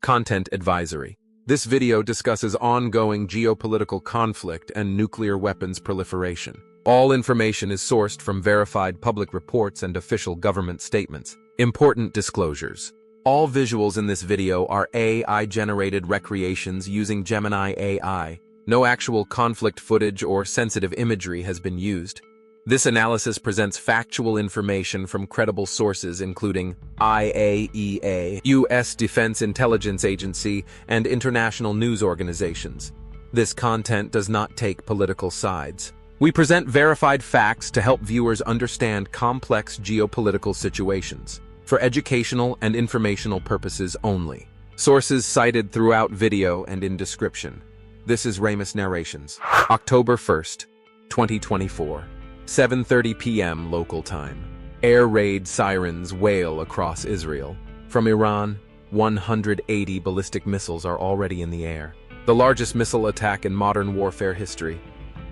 Content advisory. This video discusses ongoing geopolitical conflict and nuclear weapons proliferation. All information is sourced from verified public reports and official government statements. Important disclosures. All visuals in this video are AI-generated recreations using Gemini AI. No actual conflict footage or sensitive imagery has been used. This analysis presents factual information from credible sources including IAEA, U.S. Defense Intelligence Agency, and international news organizations. This content does not take political sides. We present verified facts to help viewers understand complex geopolitical situations, for educational and informational purposes only. Sources cited throughout video and in description. This is Ramus Narrations. October 1st, 2024. 7:30 p.m. local time. Air raid sirens wail across Israel. From Iran, 180 ballistic missiles are already in the air. The largest missile attack in modern warfare history.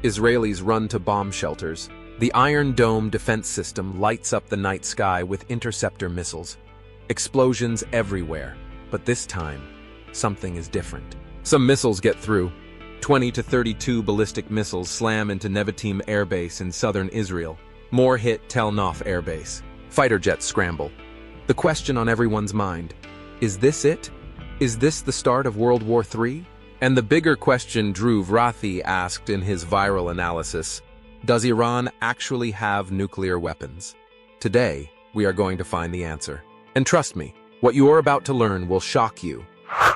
Israelis run to bomb shelters. The Iron Dome defense system lights up the night sky with interceptor missiles. Explosions everywhere, but this time, something is different. Some missiles get through. 20 to 32 ballistic missiles slam into Nevatim Air Base in southern Israel. More hit Tel Nof Air Base. Fighter jets scramble. The question on everyone's mind, is this it? Is this the start of World War III? And the bigger question Drew Vrathi asked in his viral analysis, does Iran actually have nuclear weapons? Today, we are going to find the answer. And trust me, what you are about to learn will shock you.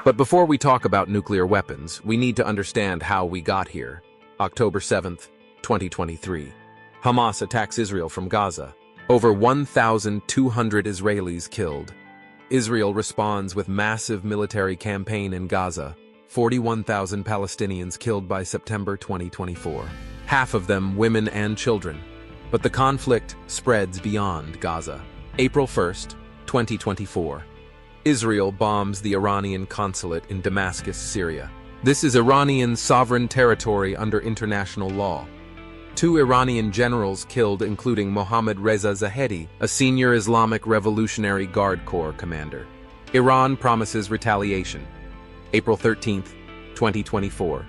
But before we talk about nuclear weapons, we need to understand how we got here. October 7th, 2023. Hamas attacks Israel from Gaza. Over 1,200 Israelis killed. Israel responds with massive military campaign in Gaza. 41,000 Palestinians killed by September 2024. Half of them women and children. But the conflict spreads beyond Gaza. April 1st, 2024. Israel bombs the Iranian consulate in Damascus, Syria. This is Iranian sovereign territory under international law. 2 Iranian generals killed, including Mohammad Reza Zahedi, a senior Islamic Revolutionary Guard Corps commander. Iran promises retaliation. April 13th, 2024.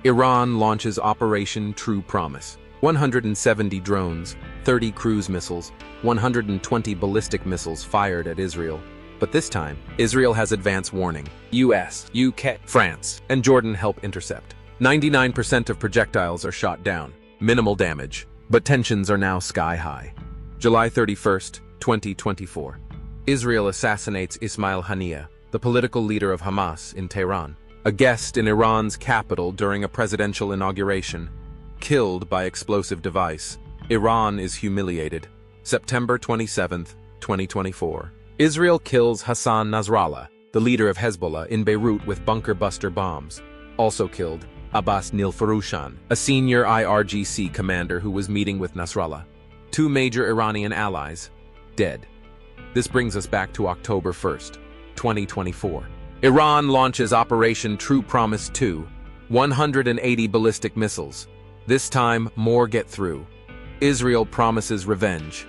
Iran launches Operation True Promise. 170 drones, 30 cruise missiles, 120 ballistic missiles fired at Israel. But this time, Israel has advance warning. US, UK, France, and Jordan help intercept. 99% of projectiles are shot down. Minimal damage, but tensions are now sky high. July 31st, 2024. Israel assassinates Ismail Haniyeh, the political leader of Hamas, in Tehran. A guest in Iran's capital during a presidential inauguration. Killed by explosive device. Iran is humiliated. September 27th, 2024. Israel kills Hassan Nasrallah, the leader of Hezbollah, in Beirut with bunker-buster bombs. Also killed Abbas Nilfarushan, a senior IRGC commander who was meeting with Nasrallah. 2 major Iranian allies, dead. This brings us back to October 1st, 2024. Iran launches Operation True Promise 2, 180 ballistic missiles. This time, more get through. Israel promises revenge.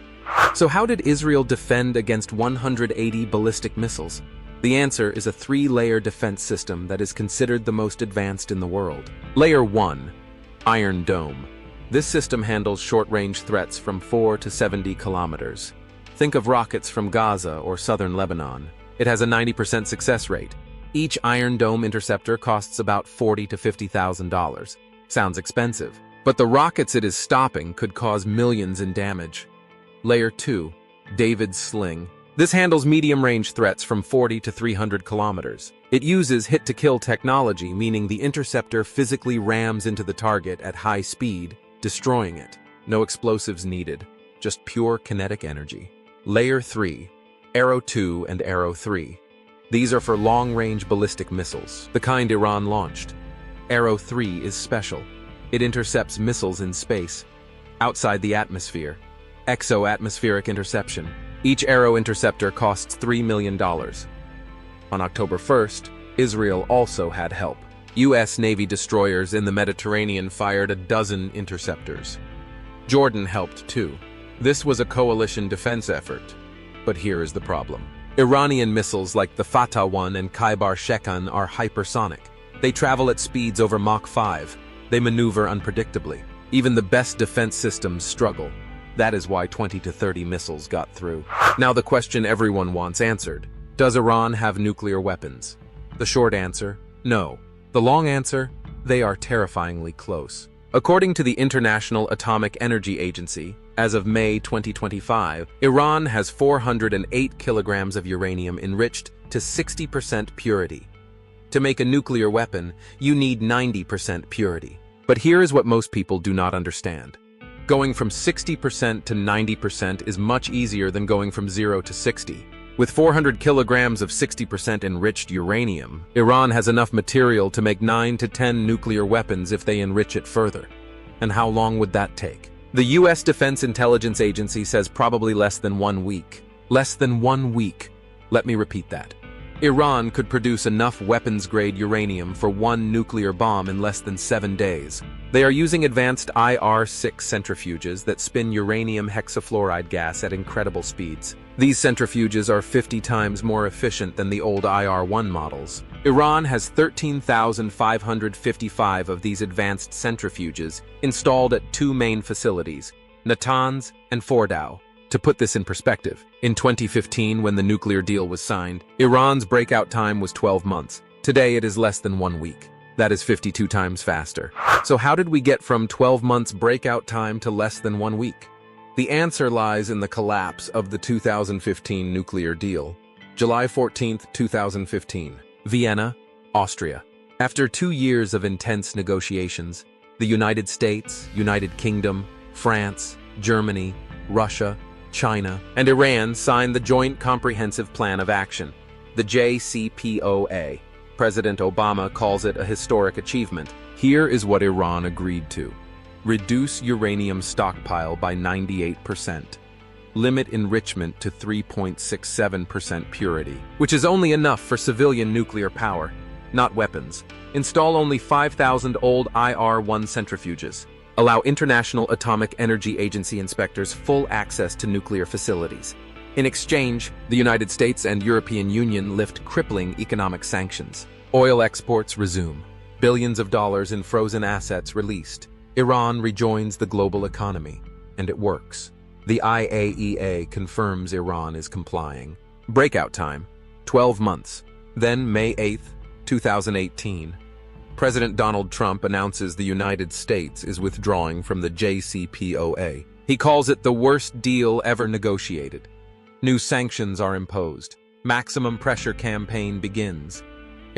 So how did Israel defend against 180 ballistic missiles? The answer is a 3-layer defense system that is considered the most advanced in the world. Layer 1, Iron Dome. This system handles short-range threats from 4 to 70 kilometers. Think of rockets from Gaza or southern Lebanon. It has a 90% success rate. Each Iron Dome interceptor costs about $40,000 to $50,000. Sounds expensive, but the rockets it is stopping could cause millions in damage. Layer 2, David's Sling. This handles medium-range threats from 40 to 300 kilometers. It uses hit-to-kill technology, meaning the interceptor physically rams into the target at high speed, destroying it. No explosives needed, just pure kinetic energy. Layer 3, Arrow 2 and Arrow 3. These are for long-range ballistic missiles, the kind Iran launched. Arrow 3 is special. It intercepts missiles in space, outside the atmosphere. Exo-atmospheric interception. Each Arrow interceptor costs $3 million. On October 1st, Israel also had help. U.S. Navy destroyers in the Mediterranean fired a dozen interceptors. Jordan helped too. This was a coalition defense effort. But here is the problem. Iranian missiles like the Fatah 1 and Khaibar Shekan are hypersonic. They travel at speeds over Mach 5. They maneuver unpredictably. Even the best defense systems struggle. That is why 20 to 30 missiles got through. Now the question everyone wants answered. Does Iran have nuclear weapons? The short answer, no. The long answer, they are terrifyingly close. According to the International Atomic Energy Agency, as of May 2025, Iran has 408 kilograms of uranium enriched to 60% purity. To make a nuclear weapon, you need 90% purity. But here is what most people do not understand. Going from 60% to 90% is much easier than going from 0 to 60. With 400 kilograms of 60% enriched uranium, Iran has enough material to make 9 to 10 nuclear weapons if they enrich it further. And how long would that take? The U.S. Defense Intelligence Agency says probably less than 1 week. Less than 1 week. Let me repeat that. Iran could produce enough weapons-grade uranium for 1 nuclear bomb in less than 7 days. They are using advanced IR-6 centrifuges that spin uranium hexafluoride gas at incredible speeds. These centrifuges are 50 times more efficient than the old IR-1 models. Iran has 13,555 of these advanced centrifuges installed at 2 main facilities, Natanz and Fordow. To put this in perspective, in 2015, when the nuclear deal was signed, Iran's breakout time was 12 months. Today it is less than 1 week. That is 52 times faster. So how did we get from 12 months breakout time to less than 1 week? The answer lies in the collapse of the 2015 nuclear deal. July 14, 2015, Vienna, Austria. After 2 years of intense negotiations, the United States, United Kingdom, France, Germany, Russia, China, and Iran signed the Joint Comprehensive Plan of Action, the JCPOA. President Obama calls it a historic achievement. Here is what Iran agreed to. Reduce uranium stockpile by 98%. Limit enrichment to 3.67% purity, which is only enough for civilian nuclear power, not weapons. Install only 5,000 old IR-1 centrifuges. Allow International Atomic Energy Agency inspectors full access to nuclear facilities. In exchange, the United States and European Union lift crippling economic sanctions. Oil exports resume. Billions of dollars in frozen assets released. Iran rejoins the global economy, and it works. The IAEA confirms Iran is complying. Breakout time, 12 months. Then May 8, 2018. President Donald Trump announces the United States is withdrawing from the JCPOA. He calls it the worst deal ever negotiated. New sanctions are imposed. Maximum pressure campaign begins.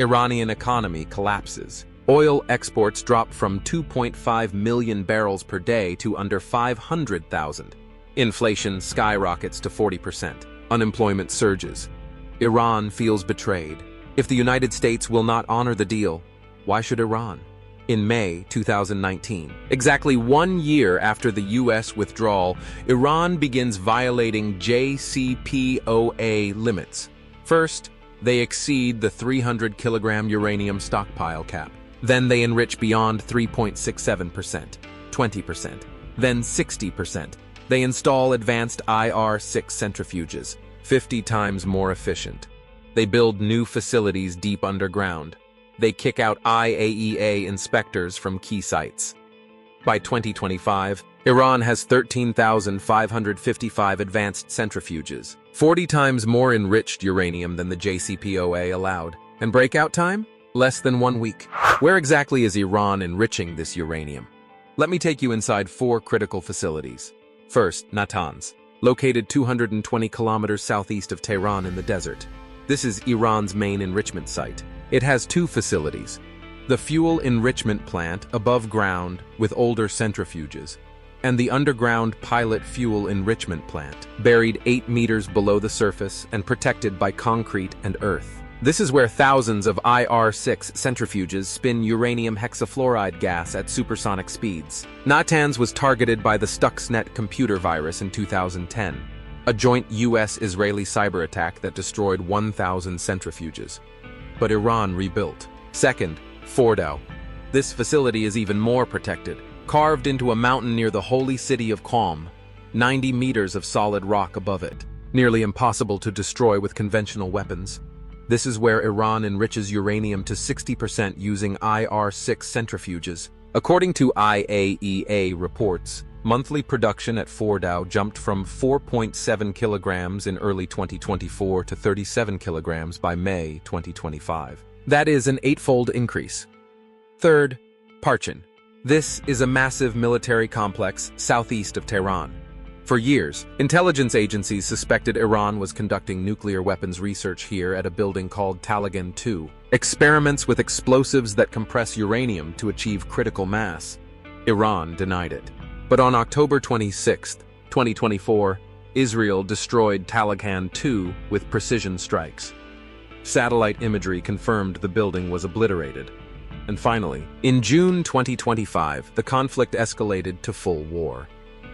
Iranian economy collapses. Oil exports drop from 2.5 million barrels per day to under 500,000. Inflation skyrockets to 40%. Unemployment surges. Iran feels betrayed. If the United States will not honor the deal, why should Iran? In May 2019, exactly 1 year after the U.S. withdrawal, Iran begins violating JCPOA limits. First, they exceed the 300-kilogram uranium stockpile cap. Then they enrich beyond 3.67%, 20%, then 60%. They install advanced IR-6 centrifuges, 50 times more efficient. They build new facilities deep underground. They kick out IAEA inspectors from key sites. By 2025, Iran has 13,555 advanced centrifuges, 40 times more enriched uranium than the JCPOA allowed. And breakout time? Less than 1 week. Where exactly is Iran enriching this uranium? Let me take you inside 4 critical facilities. First, Natanz, located 220 kilometers southeast of Tehran in the desert. This is Iran's main enrichment site. It has 2 facilities. The fuel enrichment plant above ground with older centrifuges, and the underground pilot fuel enrichment plant, buried 8 meters below the surface and protected by concrete and earth. This is where thousands of IR-6 centrifuges spin uranium hexafluoride gas at supersonic speeds. Natanz was targeted by the Stuxnet computer virus in 2010, a joint US-Israeli cyber attack that destroyed 1,000 centrifuges. But Iran rebuilt. Second, Fordow. This facility is even more protected, carved into a mountain near the holy city of Qom, 90 meters of solid rock above it. nearly impossible to destroy with conventional weapons. This is where Iran enriches uranium to 60% using IR-6 centrifuges. According to IAEA reports, monthly production at Fordow jumped from 4.7 kilograms in early 2024 to 37 kilograms by May 2025. That is an eightfold increase. Third, Parchin. This is a massive military complex southeast of Tehran. For years, intelligence agencies suspected Iran was conducting nuclear weapons research here at a building called Taligan 2, experiments with explosives that compress uranium to achieve critical mass. Iran denied it. But on October 26, 2024, Israel destroyed Taligan 2 with precision strikes. Satellite imagery confirmed the building was obliterated. And finally, in June 2025, the conflict escalated to full war.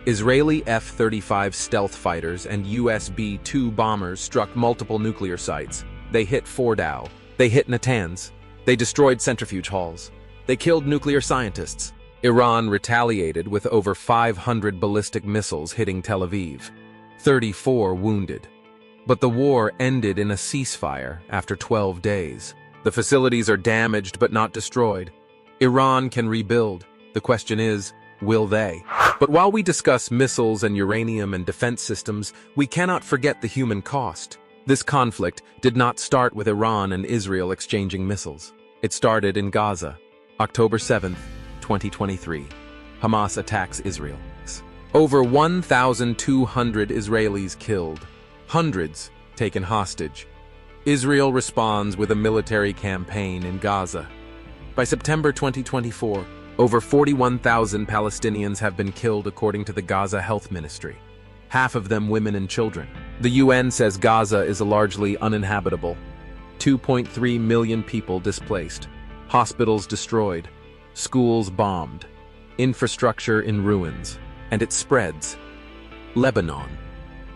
Israeli F-35 stealth fighters and US B-2 bombers struck multiple nuclear sites. They hit Fordow. They hit Natanz. They destroyed centrifuge halls. They killed nuclear scientists. Iran retaliated with over 500 ballistic missiles hitting Tel Aviv. 34 wounded. But the war ended in a ceasefire after 12 days. The facilities are damaged but not destroyed. Iran can rebuild. The question is, will they? But while we discuss missiles and uranium and defense systems, we cannot forget the human cost. This conflict did not start with Iran and Israel exchanging missiles. It started in Gaza, October 7, 2023. Hamas attacks Israel. Over 1,200 Israelis killed, hundreds taken hostage. Israel responds with a military campaign in Gaza. By September 2024, over 41,000 Palestinians have been killed according to the Gaza Health Ministry, half of them women and children. The UN says Gaza is largely uninhabitable. 2.3 million people displaced, hospitals destroyed, schools bombed, infrastructure in ruins, and it spreads. Lebanon.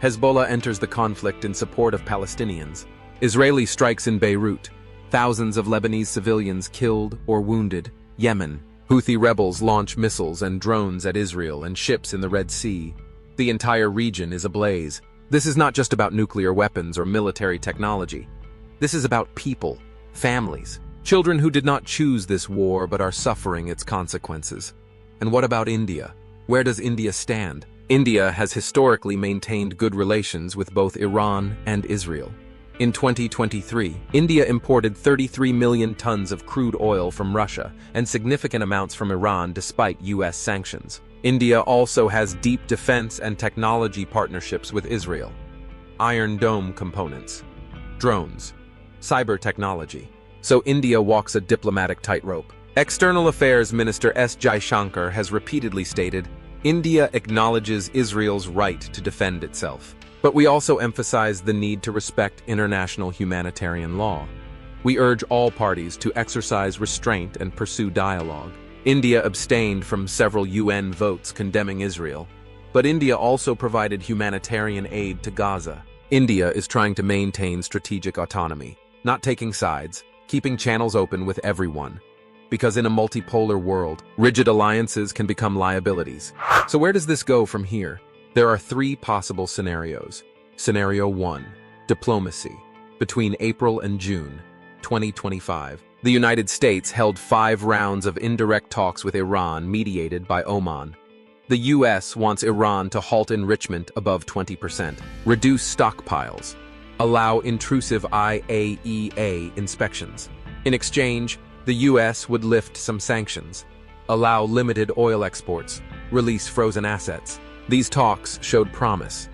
Hezbollah enters the conflict in support of Palestinians. Israeli strikes in Beirut. Thousands of Lebanese civilians killed or wounded. Yemen. Houthi rebels launch missiles and drones at Israel and ships in the Red Sea. The entire region is ablaze. This is not just about nuclear weapons or military technology. This is about people, families, children who did not choose this war but are suffering its consequences. And what about India? Where does India stand? India has historically maintained good relations with both Iran and Israel. In 2023, India imported 33 million tons of crude oil from Russia and significant amounts from Iran despite US sanctions. India also has deep defense and technology partnerships with Israel. Iron Dome components, drones, cyber technology. So India walks a diplomatic tightrope. External Affairs Minister S. Jaishankar has repeatedly stated, India acknowledges Israel's right to defend itself. But we also emphasize the need to respect international humanitarian law. We urge all parties to exercise restraint and pursue dialogue. India abstained from several UN votes condemning Israel, but India also provided humanitarian aid to Gaza. India is trying to maintain strategic autonomy, not taking sides, keeping channels open with everyone. Because in a multipolar world, rigid alliances can become liabilities. So where does this go from here? There are three possible scenarios. Scenario 1, diplomacy. Between April and June 2025, the United States held 5 rounds of indirect talks with Iran mediated by Oman. The US wants Iran to halt enrichment above 20%, reduce stockpiles, allow intrusive IAEA inspections. In exchange, the US would lift some sanctions, allow limited oil exports, release frozen assets. These talks showed promise,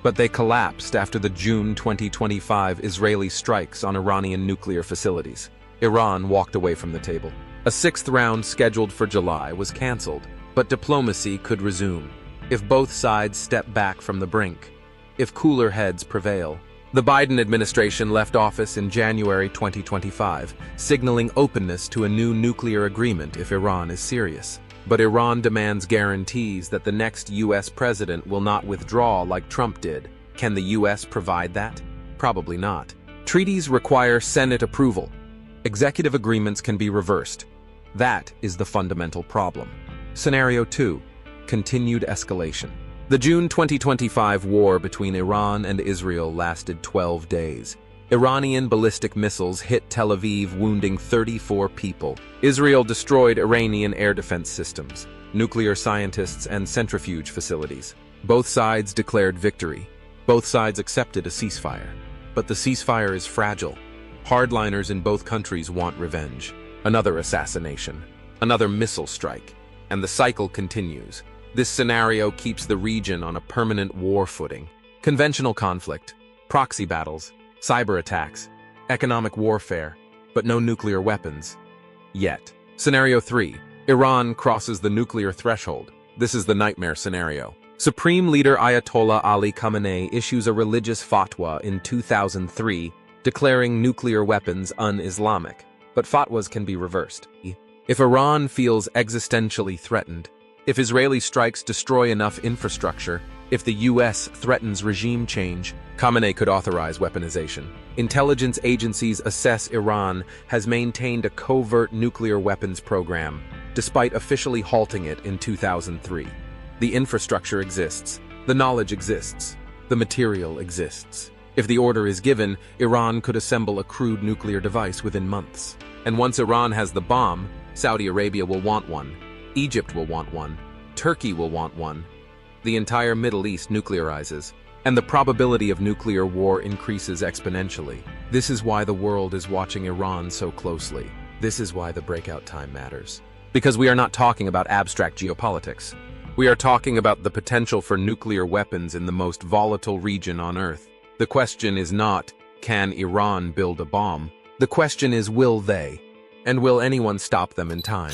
but they collapsed after the June 2025 Israeli strikes on Iranian nuclear facilities. Iran walked away from the table. A 6th round scheduled for July was cancelled, but diplomacy could resume if both sides step back from the brink, if cooler heads prevail. The Biden administration left office in January 2025, signaling openness to a new nuclear agreement if Iran is serious. But Iran demands guarantees that the next US president will not withdraw like Trump did. Can the US provide that? Probably not. Treaties require Senate approval. Executive agreements can be reversed. That is the fundamental problem. Scenario 2, continued escalation. The June 2025 war between Iran and Israel lasted 12 days. Iranian ballistic missiles hit Tel Aviv, wounding 34 people. Israel destroyed Iranian air defense systems, nuclear scientists, and centrifuge facilities. Both sides declared victory. Both sides accepted a ceasefire. But the ceasefire is fragile. Hardliners in both countries want revenge. Another assassination. Another missile strike. And the cycle continues. This scenario keeps the region on a permanent war footing. Conventional conflict, proxy battles, cyber attacks, economic warfare, but no nuclear weapons. Yet. Scenario 3. Iran crosses the nuclear threshold. This is the nightmare scenario. Supreme Leader Ayatollah Ali Khamenei issues a religious fatwa in 2003 declaring nuclear weapons un-Islamic. But fatwas can be reversed. If Iran feels existentially threatened, if Israeli strikes destroy enough infrastructure, if the US threatens regime change, Khamenei could authorize weaponization. Intelligence agencies assess Iran has maintained a covert nuclear weapons program, despite officially halting it in 2003. The infrastructure exists, the knowledge exists, the material exists. If the order is given, Iran could assemble a crude nuclear device within months. And once Iran has the bomb, Saudi Arabia will want one, Egypt will want one, Turkey will want one. The entire Middle East nuclearizes, and the probability of nuclear war increases exponentially. This is why the world is watching Iran so closely. This is why the breakout time matters. Because we are not talking about abstract geopolitics. We are talking about the potential for nuclear weapons in the most volatile region on Earth. The question is not, can Iran build a bomb? The question is, will they? And will anyone stop them in time?